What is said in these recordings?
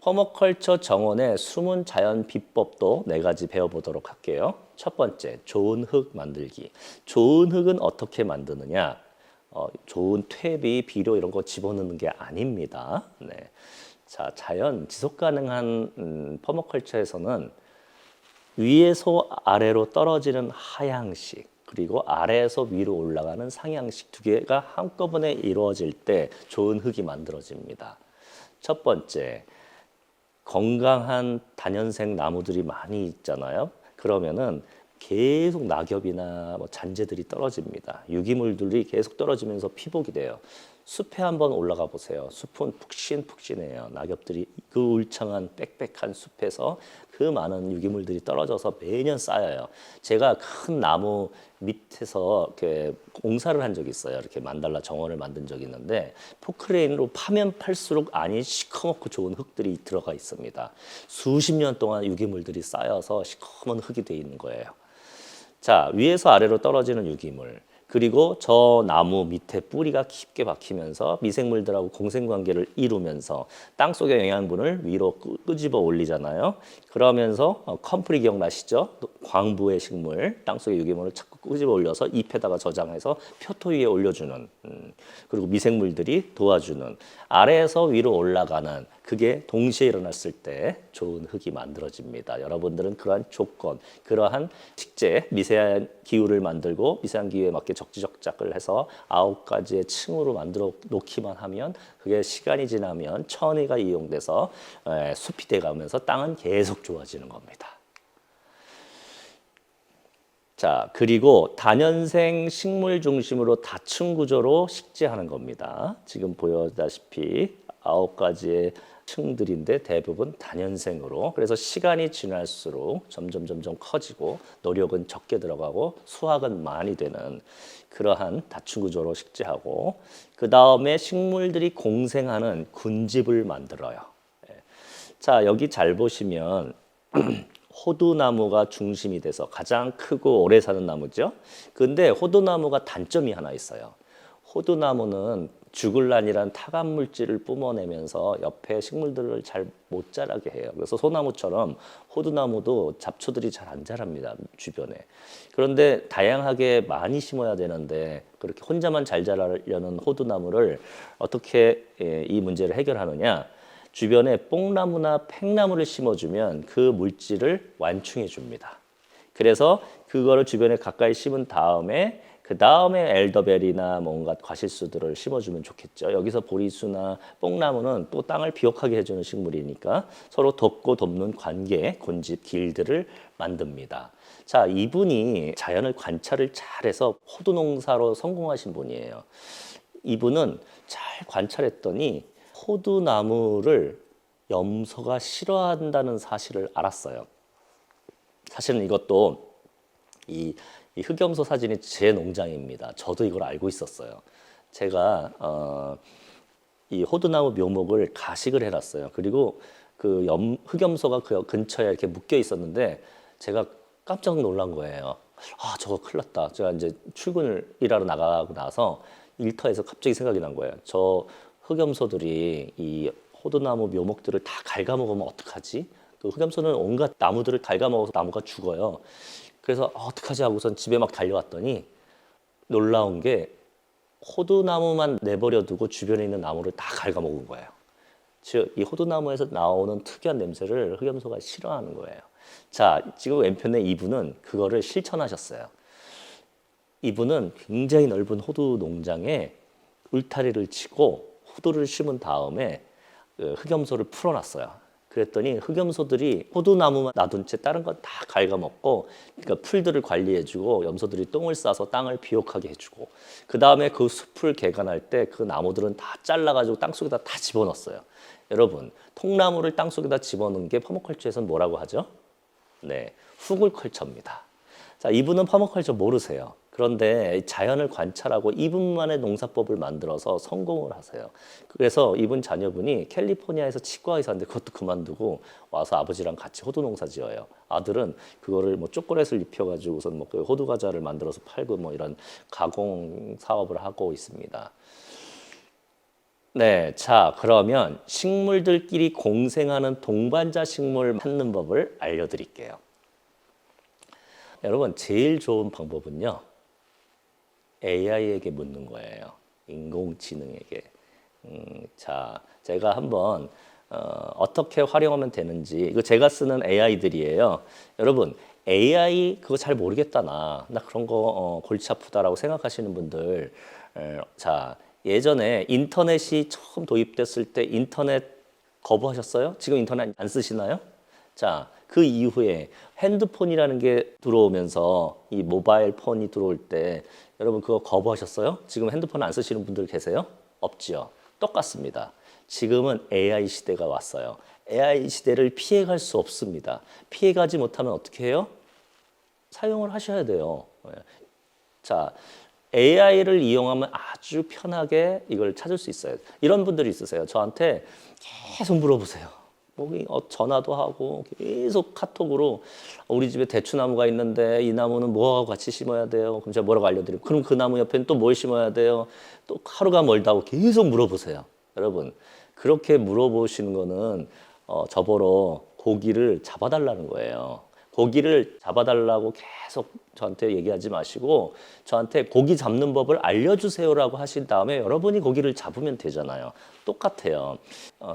퍼머컬처 정원의 숨은 자연 비법도 4가지 배워보도록 할게요. 첫 번째, 좋은 흙 만들기. 좋은 흙은 어떻게 만드느냐? 좋은 퇴비, 비료 이런 거 집어넣는 게 아닙니다. 네. 자, 자연 지속 가능한 퍼머컬처에서는 위에서 아래로 떨어지는 하향식, 그리고 아래에서 위로 올라가는 상향식 두 개가 한꺼번에 이루어질 때 좋은 흙이 만들어집니다. 첫 번째, 건강한 다년생 나무들이 많이 있잖아요. 그러면은 계속 낙엽이나 잔재들이 떨어집니다. 유기물들이 계속 떨어지면서 피복이 돼요. 숲에 한번 올라가 보세요. 숲은 푹신푹신해요. 낙엽들이 그 울창한 빽빽한 숲에서 그 많은 유기물들이 떨어져서 매년 쌓여요. 제가 큰 나무 밑에서 이렇게 공사를 한 적이 있어요. 이렇게 만달라 정원을 만든 적이 있는데 포크레인으로 파면 팔수록 안이 시커멓고 좋은 흙들이 들어가 있습니다. 수십 년 동안 유기물들이 쌓여서 시커먼 흙이 돼 있는 거예요. 자, 위에서 아래로 떨어지는 유기물, 그리고 저 나무 밑에 뿌리가 깊게 박히면서 미생물들하고 공생관계를 이루면서 땅속의 영양분을 위로 끄집어 올리잖아요. 그러면서 컴프리 기억나시죠? 광부의 식물, 땅속의 유기물을 자꾸 끄집어 올려서 잎에다가 저장해서 표토 위에 올려주는, 그리고 미생물들이 도와주는, 아래에서 위로 올라가는, 그게 동시에 일어났을 때 좋은 흙이 만들어집니다. 여러분들은 그러한 조건, 그러한 식재, 미세한 기후를 만들고 미세한 기후에 맞게 적지적작을 해서 9가지의 층으로 만들어 놓기만 하면 그게 시간이 지나면 천혜가 이용돼서 숲이 돼가면서 땅은 계속 좋아지는 겁니다. 자, 그리고 다년생 식물 중심으로 다층 구조로 식재하는 겁니다. 지금 보여다시피 9가지의 층들인데 대부분 다년생으로, 그래서 시간이 지날수록 점점 커지고 노력은 적게 들어가고 수확은 많이 되는 그러한 다층 구조로 식재하고, 그 다음에 식물들이 공생하는 군집을 만들어요. 자, 여기 잘 보시면 호두나무가 중심이 돼서 가장 크고 오래 사는 나무죠. 근데 호두나무가 단점이 하나 있어요. 호두나무는 주글란이란 타감 물질을 뿜어내면서 옆에 식물들을 잘 못 자라게 해요. 그래서 소나무처럼 호두나무도 잡초들이 잘 안 자랍니다, 주변에. 그런데 다양하게 많이 심어야 되는데 그렇게 혼자만 잘 자라려는 호두나무를 어떻게 이 문제를 해결하느냐? 주변에 뽕나무나 팽나무를 심어주면 그 물질을 완충해 줍니다. 그래서 그거를 주변에 가까이 심은 다음에 그 다음에 엘더벨이나 뭔가 과실수들을 심어주면 좋겠죠. 여기서 보리수나 뽕나무는 또 땅을 비옥하게 해주는 식물이니까 서로 돕고 돕는 관계, 군집, 길들을 만듭니다. 자, 이분이 자연을 관찰을 잘해서 호두 농사로 성공하신 분이에요. 이분은 잘 관찰했더니 호두나무를 염소가 싫어한다는 사실을 알았어요. 사실은 이것도 이 흑염소 사진이 제 농장입니다. 저도 이걸 알고 있었어요. 제가 이 호두나무 묘목을 가식을 해놨어요. 그리고 그 흑염소가 그 근처에 이렇게 묶여 있었는데 제가 깜짝 놀란 거예요. 아, 저거 큰일 났다. 제가 이제 출근을 일하러 나가고 나서 일터에서 갑자기 생각이 난 거예요. 저 흑염소들이 이 호두나무 묘목들을 다 갉아먹으면 어떡하지? 그 흑염소는 온갖 나무들을 갉아먹어서 나무가 죽어요. 그래서 어떡하지 하고선 집에 막 달려왔더니 놀라운 게 호두나무만 내버려 두고 주변에 있는 나무를 다 갉아먹은 거예요. 즉, 이 호두나무에서 나오는 특이한 냄새를 흑염소가 싫어하는 거예요. 자, 지금 왼편에 이분은 그거를 실천하셨어요. 이분은 굉장히 넓은 호두 농장에 울타리를 치고 호두를 심은 다음에 흑염소를 풀어놨어요. 그랬더니 흑염소들이 호두나무만 놔둔 채 다른 건 다 갉아먹고, 그러니까 풀들을 관리해주고 염소들이 똥을 싸서 땅을 비옥하게 해주고, 그 다음에 그 숲을 개간할 때 그 나무들은 다 잘라가지고 땅속에다 다 집어넣었어요. 여러분, 통나무를 땅속에다 집어넣은 게 퍼머컬처에서는 뭐라고 하죠? 네, 후굴컬처입니다. 자, 이분은 퍼머컬처 모르세요. 그런데 자연을 관찰하고 이분만의 농사법을 만들어서 성공을 하세요. 그래서 이분 자녀분이 캘리포니아에서 치과에 사는데 그것도 그만두고 와서 아버지랑 같이 호두 농사 지어요. 아들은 그거를 뭐 초콜릿을 입혀가지고선 뭐 그 호두 과자를 만들어서 팔고 뭐 이런 가공 사업을 하고 있습니다. 네, 자, 그러면 식물들끼리 공생하는 동반자 식물 찾는 법을 알려드릴게요. 여러분, 제일 좋은 방법은요, AI에게 묻는 거예요. 인공지능에게. 자, 제가 한번 어떻게 활용하면 되는지, 이거 제가 쓰는 AI들이에요. 여러분, AI 그거 잘 모르겠다 나 그런 거 골치 아프다라고 생각하시는 분들, 자, 예전에 인터넷이 처음 도입됐을 때 인터넷 거부하셨어요? 지금 인터넷 안 쓰시나요? 자, 그 이후에 핸드폰이라는 게 들어오면서 이 모바일 폰이 들어올 때 여러분 그거 거부하셨어요? 지금 핸드폰 안 쓰시는 분들 계세요? 없지요. 똑같습니다. 지금은 AI 시대가 왔어요. AI 시대를 피해갈 수 없습니다. 피해가지 못하면 어떻게 해요? 사용을 하셔야 돼요. 자, AI를 이용하면 아주 편하게 이걸 찾을 수 있어요. 이런 분들이 있으세요. 저한테 계속 물어보세요. 뭐 전화도 하고 계속 카톡으로 우리 집에 대추나무가 있는데 이 나무는 뭐하고 같이 심어야 돼요? 그럼 제가 뭐라고 알려드리고 그럼 그 나무 옆에는 또 뭘 심어야 돼요? 또 하루가 멀다고 계속 물어보세요. 여러분 그렇게 물어보시는 거는 저보러 고기를 잡아달라는 거예요. 고기를 잡아달라고 계속 저한테 얘기하지 마시고 저한테 고기 잡는 법을 알려주세요라고 하신 다음에 여러분이 고기를 잡으면 되잖아요. 똑같아요.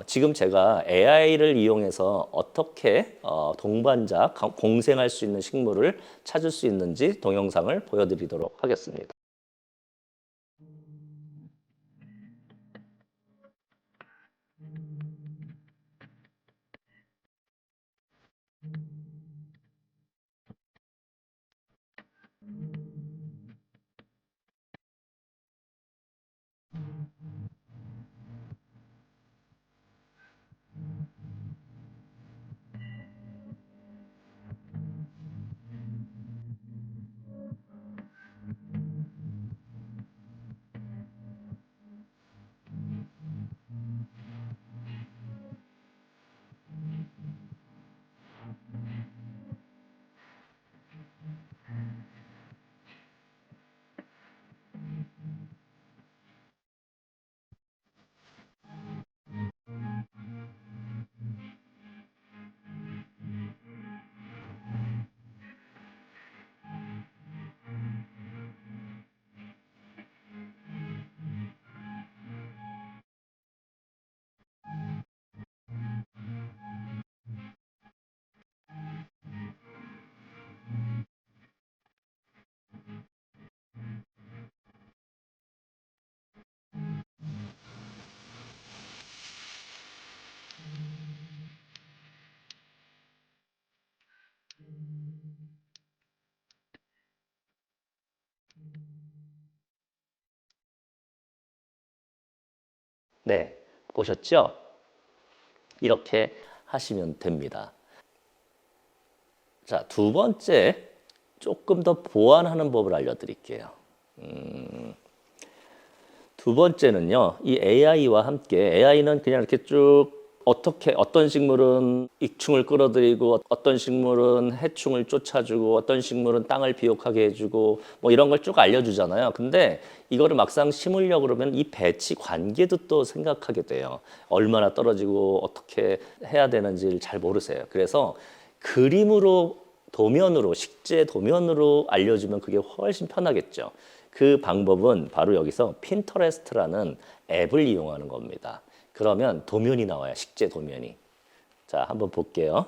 지금 제가 AI를 이용해서 어떻게 동반자, 공생할 수 있는 식물을 찾을 수 있는지 동영상을 보여드리도록 하겠습니다. 네, 보셨죠? 이렇게 하시면 됩니다. 자, 두 번째, 조금 더 보완하는 법을 알려드릴게요. 두 번째는요, 이 AI와 함께 AI는 그냥 이렇게 쭉 어떻게 어떤 식물은 익충을 끌어들이고 어떤 식물은 해충을 쫓아주고 어떤 식물은 땅을 비옥하게 해주고 뭐 이런 걸 쭉 알려주잖아요. 근데 이거를 막상 심으려고 그러면 이 배치 관계도 또 생각하게 돼요. 얼마나 떨어지고 어떻게 해야 되는지를 잘 모르세요. 그래서 그림으로 도면으로 식재 도면으로 알려주면 그게 훨씬 편하겠죠. 그 방법은 바로 여기서 핀터레스트라는 앱을 이용하는 겁니다. 그러면 도면이 나와요. 식재 도면이. 자, 한번 볼게요.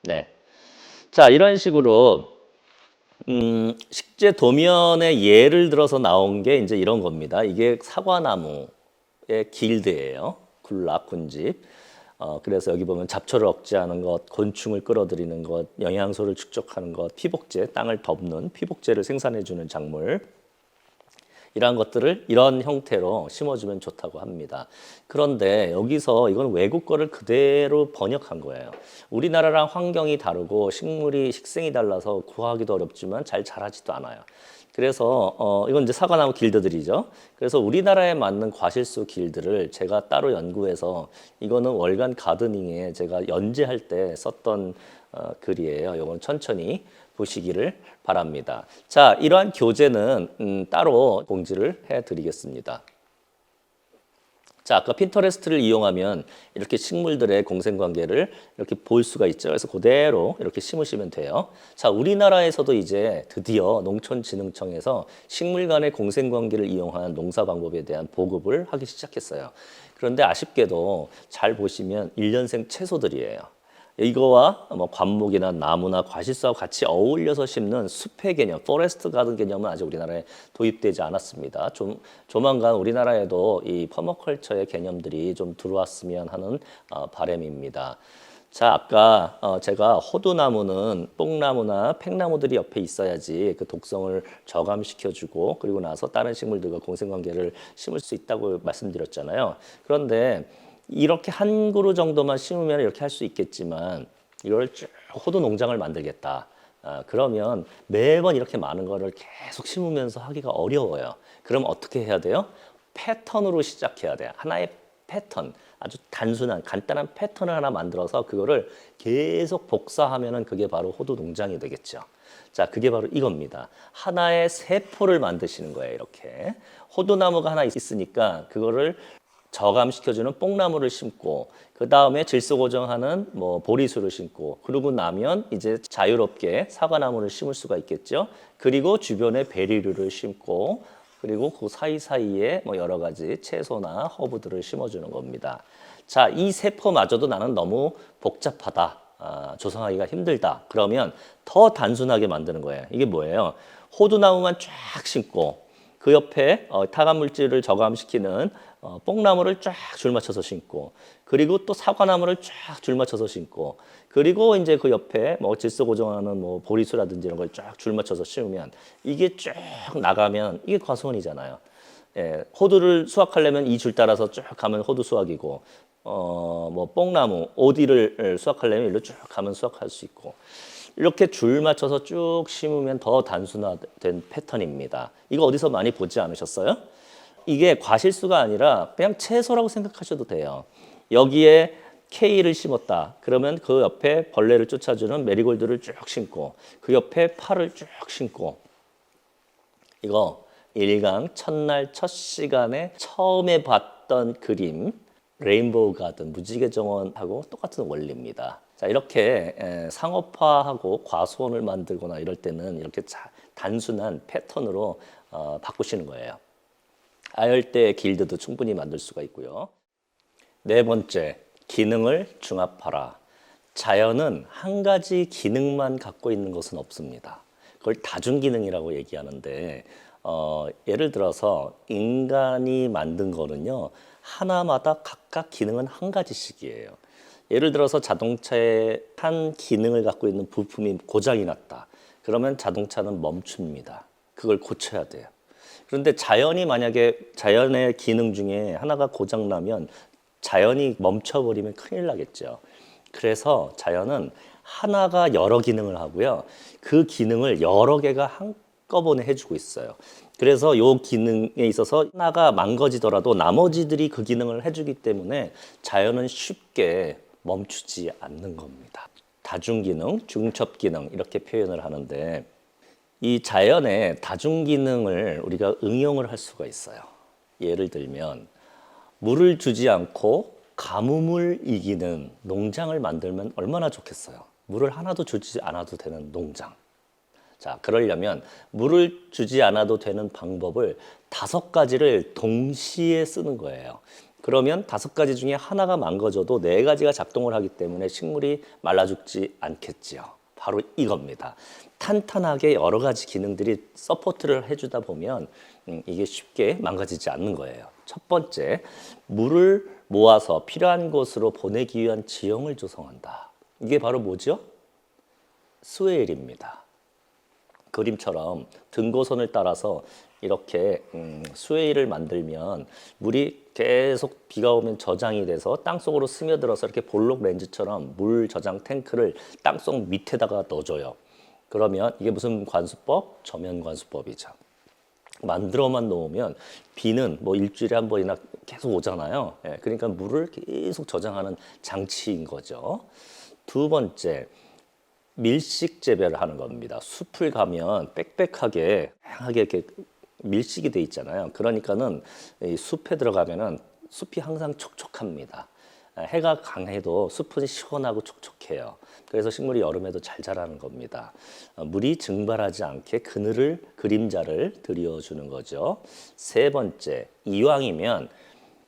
네. 자, 이런 식으로 식재 도면의 예를 들어서 나온 게 이제 이런 겁니다. 이게 사과나무의 길드예요. 군락, 군집. 그래서 여기 보면 잡초를 억제하는 것, 곤충을 끌어들이는 것, 영양소를 축적하는 것, 피복제, 땅을 덮는 피복제를 생산해주는 작물. 이러한 것들을 이런 형태로 심어주면 좋다고 합니다. 그런데 여기서 이건 외국 거를 그대로 번역한 거예요. 우리나라랑 환경이 다르고 식물이 식생이 달라서 구하기도 어렵지만 잘 자라지도 않아요. 그래서 이건 이제 사과나무 길드들이죠. 그래서 우리나라에 맞는 과실수 길드를 제가 따로 연구해서 이거는 월간 가드닝에 제가 연재할 때 썼던 글이에요. 이건 천천히 보시기를 바랍니다. 자, 이러한 교재는 따로 공지를 해드리겠습니다. 자, 아까 핀터레스트를 이용하면 이렇게 식물들의 공생관계를 이렇게 볼 수가 있죠. 그래서 그대로 이렇게 심으시면 돼요. 자, 우리나라에서도 이제 드디어 농촌진흥청에서 식물 간의 공생관계를 이용한 농사 방법에 대한 보급을 하기 시작했어요. 그런데 아쉽게도 잘 보시면 1년생 채소들이에요. 이거와 뭐 관목이나 나무나 과실수와 같이 어울려서 심는 숲의 개념, 포레스트 가든 개념은 아직 우리나라에 도입되지 않았습니다. 조만간 우리나라에도 이 퍼머컬처의 개념들이 좀 들어왔으면 하는 바람입니다. 자, 아까 제가 호두나무는 뽕나무나 팽나무들이 옆에 있어야지 그 독성을 저감시켜주고 그리고 나서 다른 식물들과 공생관계를 심을 수 있다고 말씀드렸잖아요. 그런데 이렇게 한 그루 정도만 심으면 이렇게 할 수 있겠지만 이걸 쭉 호두 농장을 만들겠다. 그러면 매번 이렇게 많은 거를 계속 심으면서 하기가 어려워요. 그럼 어떻게 해야 돼요? 패턴으로 시작해야 돼요. 하나의 패턴, 아주 단순한 간단한 패턴을 하나 만들어서 그거를 계속 복사하면은 그게 바로 호두 농장이 되겠죠. 자, 그게 바로 이겁니다. 하나의 세포를 만드시는 거예요, 이렇게. 호두나무가 하나 있으니까 그거를 저감시켜주는 뽕나무를 심고 그 다음에 질소 고정하는 뭐 보리수를 심고 그러고 나면 이제 자유롭게 사과나무를 심을 수가 있겠죠. 그리고 주변에 베리류를 심고 그리고 그 사이사이에 뭐 여러 가지 채소나 허브들을 심어주는 겁니다. 자, 이 세포마저도 나는 너무 복잡하다. 조성하기가 힘들다. 그러면 더 단순하게 만드는 거예요. 이게 뭐예요? 호두나무만 쫙 심고 그 옆에 타감 물질을 저감시키는 뽕나무를 쫙 줄 맞춰서 심고 그리고 또 사과나무를 쫙 줄 맞춰서 심고 그리고 이제 그 옆에 뭐 질소 고정하는 뭐 보리수라든지 이런 걸 쫙 줄 맞춰서 심으면 이게 쭉 나가면 이게 과수원이잖아요. 예, 호두를 수확하려면 이 줄 따라서 쭉 가면 호두 수확이고 뭐 뽕나무, 오디를 수확하려면 일로 쭉 가면 수확할 수 있고 이렇게 줄 맞춰서 쭉 심으면 더 단순화된 패턴입니다. 이거 어디서 많이 보지 않으셨어요? 이게 과실수가 아니라 그냥 채소라고 생각하셔도 돼요. 여기에 K를 심었다. 그러면 그 옆에 벌레를 쫓아주는 메리골드를 쭉 심고 그 옆에 파를 쭉 심고 이거 일강 첫날 첫 시간에 처음에 봤던 그림 레인보우 가든 무지개 정원하고 똑같은 원리입니다. 자, 이렇게 상업화하고 과수원을 만들거나 이럴 때는 이렇게 단순한 패턴으로 바꾸시는 거예요. 아열대 길드도 충분히 만들 수가 있고요. 네 번째, 기능을 중합하라. 자연은 한 가지 기능만 갖고 있는 것은 없습니다. 그걸 다중기능이라고 얘기하는데 예를 들어서 인간이 만든 거는요. 하나마다 각각 기능은 한 가지씩이에요. 예를 들어서 자동차의 한 기능을 갖고 있는 부품이 고장이 났다. 그러면 자동차는 멈춥니다. 그걸 고쳐야 돼요. 그런데 자연이 만약에 자연의 기능 중에 하나가 고장 나면 자연이 멈춰버리면 큰일 나겠죠. 그래서 자연은 하나가 여러 기능을 하고요. 그 기능을 여러 개가 한꺼번에 해주고 있어요. 그래서 이 기능에 있어서 하나가 망가지더라도 나머지들이 그 기능을 해주기 때문에 자연은 쉽게 멈추지 않는 겁니다. 다중기능, 중첩기능 이렇게 표현을 하는데 이 자연의 다중기능을 우리가 응용을 할 수가 있어요. 예를 들면 물을 주지 않고 가뭄을 이기는 농장을 만들면 얼마나 좋겠어요. 물을 하나도 주지 않아도 되는 농장. 자, 그러려면 물을 주지 않아도 되는 방법을 5가지를 동시에 쓰는 거예요. 그러면 5가지 중에 하나가 망가져도 4가지가 작동을 하기 때문에 식물이 말라 죽지 않겠지요. 바로 이겁니다. 탄탄하게 여러 가지 기능들이 서포트를 해주다 보면 이게 쉽게 망가지지 않는 거예요. 첫 번째, 물을 모아서 필요한 곳으로 보내기 위한 지형을 조성한다. 이게 바로 뭐죠? 스웨일입니다. 그림처럼 등고선을 따라서 이렇게 스웨일을 만들면 물이 계속 비가 오면 저장이 돼서 땅속으로 스며들어서 이렇게 볼록 렌즈처럼 물 저장 탱크를 땅속 밑에다가 넣어줘요. 그러면 이게 무슨 관수법? 저면 관수법이죠. 만들어만 놓으면 비는 뭐 일주일에 한 번이나 계속 오잖아요. 예, 그러니까 물을 계속 저장하는 장치인 거죠. 두 번째, 밀식 재배를 하는 겁니다. 숲을 가면 빽빽하게 다양하게 이렇게 밀식이 돼 있잖아요. 그러니까는 이 숲에 들어가면은 숲이 항상 촉촉합니다. 해가 강해도 숲은 시원하고 촉촉해요. 그래서 식물이 여름에도 잘 자라는 겁니다. 물이 증발하지 않게 그림자를 들여주는 거죠. 세 번째, 이왕이면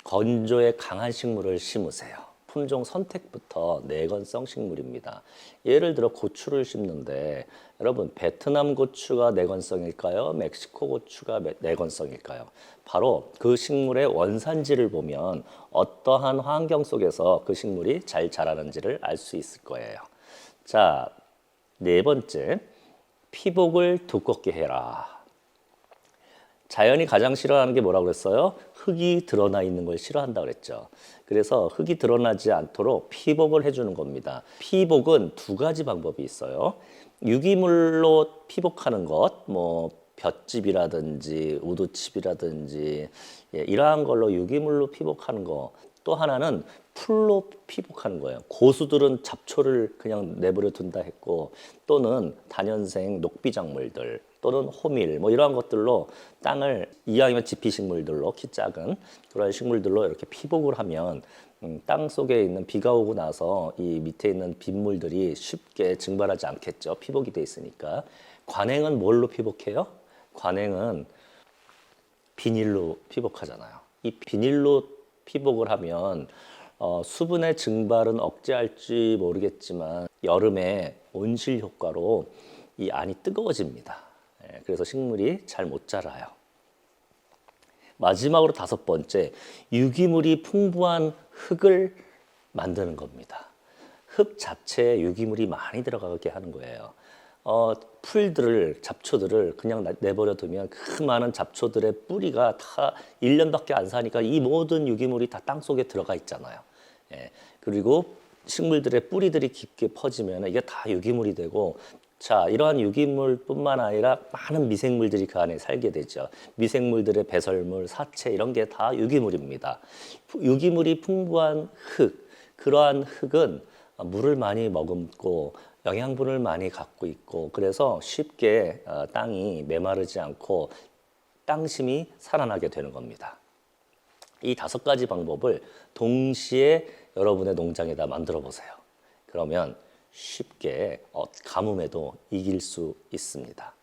건조에 강한 식물을 심으세요. 품종 선택부터 내건성 식물입니다. 예를 들어 고추를 심는데 여러분 베트남 고추가 내건성일까요? 멕시코 고추가 내건성일까요? 바로 그 식물의 원산지를 보면 어떠한 환경 속에서 그 식물이 잘 자라는지를 알 수 있을 거예요. 자, 네 번째, 피복을 두껍게 해라. 자연이 가장 싫어하는 게 뭐라고 그랬어요? 흙이 드러나 있는 걸 싫어한다고 그랬죠. 그래서 흙이 드러나지 않도록 피복을 해주는 겁니다. 피복은 2가지 방법이 있어요. 유기물로 피복하는 것, 뭐 볏짚이라든지 우두칩이라든지 이러한 걸로 유기물로 피복하는 거. 또 하나는 풀로 피복하는 거예요. 고수들은 잡초를 그냥 내버려 둔다 했고 또는 다년생 녹비작물들 또는 호밀 뭐 이러한 것들로 땅을 이왕이면 지피식물들로 키 작은 그런 식물들로 이렇게 피복을 하면 땅 속에 있는 비가 오고 나서 이 밑에 있는 빗물들이 쉽게 증발하지 않겠죠. 피복이 돼 있으니까. 관행은 뭘로 피복해요? 관행은 비닐로 피복하잖아요. 이 비닐로 피복을 하면 수분의 증발은 억제할지 모르겠지만 여름에 온실 효과로 이 안이 뜨거워집니다. 그래서 식물이 잘 못 자라요. 마지막으로 5번째, 유기물이 풍부한 흙을 만드는 겁니다. 흙 자체에 유기물이 많이 들어가게 하는 거예요. 풀들을, 잡초들을 그냥 내버려 두면 그 많은 잡초들의 뿌리가 다 1년밖에 안 사니까 이 모든 유기물이 다 땅속에 들어가 있잖아요. 예. 그리고 식물들의 뿌리들이 깊게 퍼지면 이게 다 유기물이 되고 자, 이러한 유기물뿐만 아니라 많은 미생물들이 그 안에 살게 되죠. 미생물들의 배설물, 사체 이런 게 다 유기물입니다. 유기물이 풍부한 흙, 그러한 흙은 물을 많이 머금고 영양분을 많이 갖고 있고 그래서 쉽게 땅이 메마르지 않고 땅심이 살아나게 되는 겁니다. 이 5가지 방법을 동시에 여러분의 농장에다 만들어 보세요. 그러면 쉽게 가뭄에도 이길 수 있습니다.